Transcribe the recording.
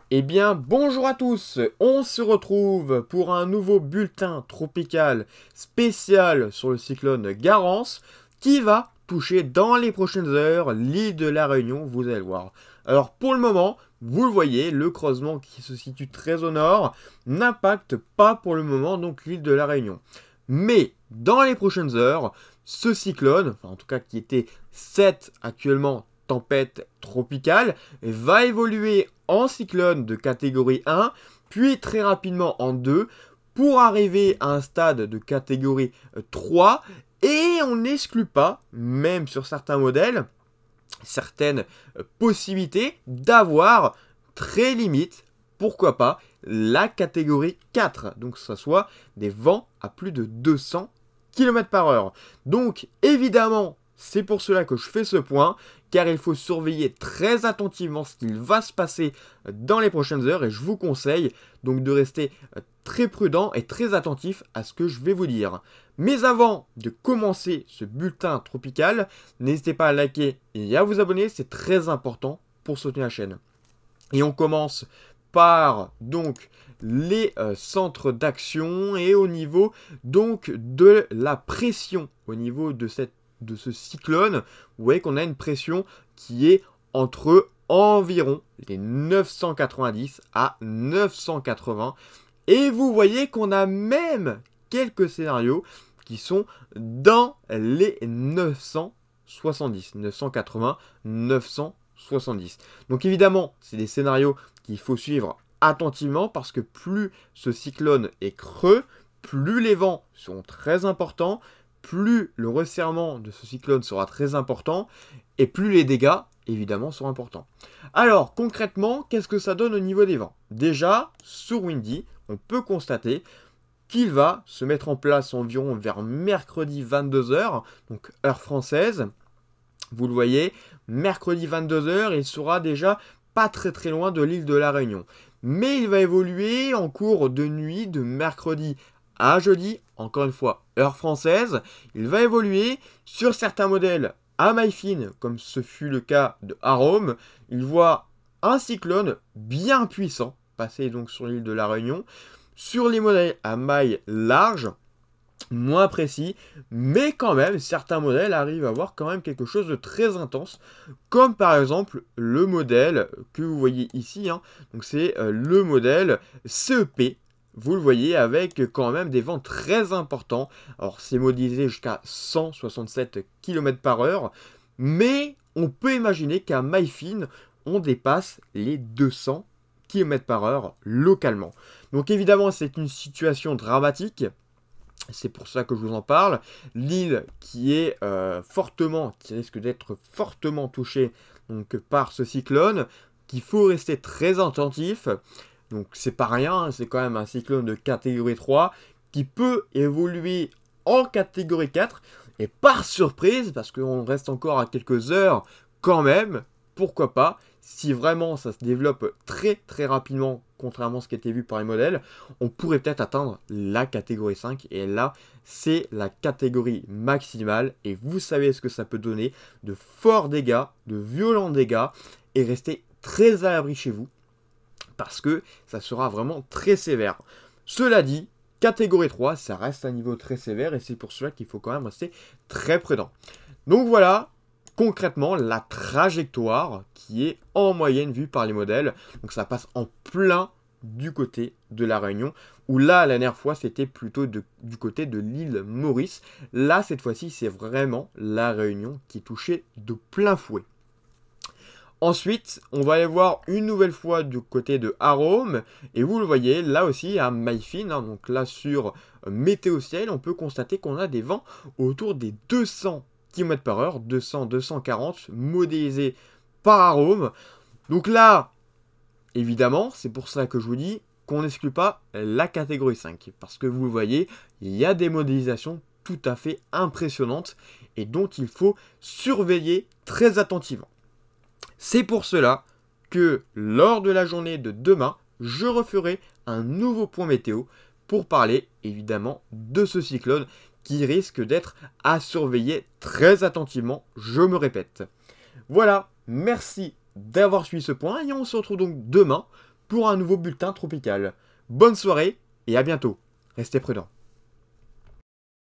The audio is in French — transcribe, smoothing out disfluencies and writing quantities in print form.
Eh bien, bonjour à tous, on se retrouve pour un nouveau bulletin tropical spécial sur le cyclone Garance qui va toucher dans les prochaines heures l'île de la Réunion, vous allez le voir. Alors pour le moment, vous le voyez, le creusement qui se situe très au nord n'impacte pas pour le moment donc l'île de la Réunion. Mais dans les prochaines heures, ce cyclone, enfin en tout cas qui était 7 actuellement, tempête tropicale, va évoluer en cyclone de catégorie 1, puis très rapidement en 2, pour arriver à un stade de catégorie 3, et on n'exclut pas, même sur certains modèles, certaines possibilités d'avoir très limite, pourquoi pas, la catégorie 4, donc que ce soit des vents à plus de 200 km/h. Donc évidemment, c'est pour cela que je fais ce point, car il faut surveiller très attentivement ce qu'il va se passer dans les prochaines heures, et je vous conseille donc de rester très prudent et très attentif à ce que je vais vous dire. Mais avant de commencer ce bulletin tropical, n'hésitez pas à liker et à vous abonner, c'est très important pour soutenir la chaîne. Et on commence par donc les centres d'action et au niveau donc de la pression au niveau de ce cyclone. Vous voyez qu'on a une pression qui est entre environ les 990 à 980, et vous voyez qu'on a même quelques scénarios qui sont dans les 970, 980, 970. Donc évidemment, c'est des scénarios qu'il faut suivre attentivement parce que plus ce cyclone est creux, plus les vents seront très importants, plus le resserrement de ce cyclone sera très important et plus les dégâts, évidemment, seront importants. Alors, concrètement, qu'est-ce que ça donne au niveau des vents? Déjà, sur Windy, on peut constater qu'il va se mettre en place environ vers mercredi 22h, donc heure française. Vous le voyez, mercredi 22h, il sera déjà pas très loin de l'île de la Réunion. Mais il va évoluer en cours de nuit de mercredi à jeudi, encore une fois, heure française. Il va évoluer sur certains modèles à maille fine, comme ce fut le cas de Arome. Il voit un cyclone bien puissant passer donc sur l'île de la Réunion. Sur les modèles à maille large, moins précis, mais quand même, certains modèles arrivent à avoir quand même quelque chose de très intense, comme par exemple le modèle que vous voyez ici, hein. Donc c'est le modèle CEP, vous le voyez, avec quand même des vents très importants. Alors c'est modélisé jusqu'à 167 km/h, mais on peut imaginer qu'à maille fine, on dépasse les 200 km/h localement. Donc évidemment, c'est une situation dramatique. C'est pour ça que je vous en parle. L'île qui est qui risque d'être fortement touchée donc, par ce cyclone, qu'il faut rester très attentif. Donc c'est pas rien, hein, c'est quand même un cyclone de catégorie 3 qui peut évoluer en catégorie 4. Et par surprise, parce qu'on reste encore à quelques heures quand même, pourquoi pas, si vraiment ça se développe très rapidement, contrairement à ce qui a été vu par les modèles, on pourrait peut-être atteindre la catégorie 5. Et là, c'est la catégorie maximale. Et vous savez ce que ça peut donner, de forts dégâts, de violents dégâts, et rester très à l'abri chez vous, parce que ça sera vraiment très sévère. Cela dit, catégorie 3, ça reste un niveau très sévère, et c'est pour cela qu'il faut quand même rester très prudent. Donc voilà, concrètement, la trajectoire qui est en moyenne vue par les modèles. Donc ça passe en plein du côté de la Réunion, où là, la dernière fois, c'était plutôt du côté de l'île Maurice. Là, cette fois-ci, c'est vraiment la Réunion qui est touchée de plein fouet. Ensuite, on va aller voir une nouvelle fois du côté de Arome, et vous le voyez, là aussi, à maille fine, hein, donc là sur Météo Ciel, on peut constater qu'on a des vents autour des 200 km/h, 200-240, modélisés par Arome. Donc là, évidemment, c'est pour ça que je vous dis qu'on n'exclut pas la catégorie 5, parce que vous le voyez, il y a des modélisations tout à fait impressionnantes, et dont il faut surveiller très attentivement. C'est pour cela que lors de la journée de demain, je referai un nouveau point météo pour parler évidemment de ce cyclone qui risque d'être à surveiller très attentivement, je me répète. Voilà, merci d'avoir suivi ce point et on se retrouve donc demain pour un nouveau bulletin tropical. Bonne soirée et à bientôt. Restez prudents.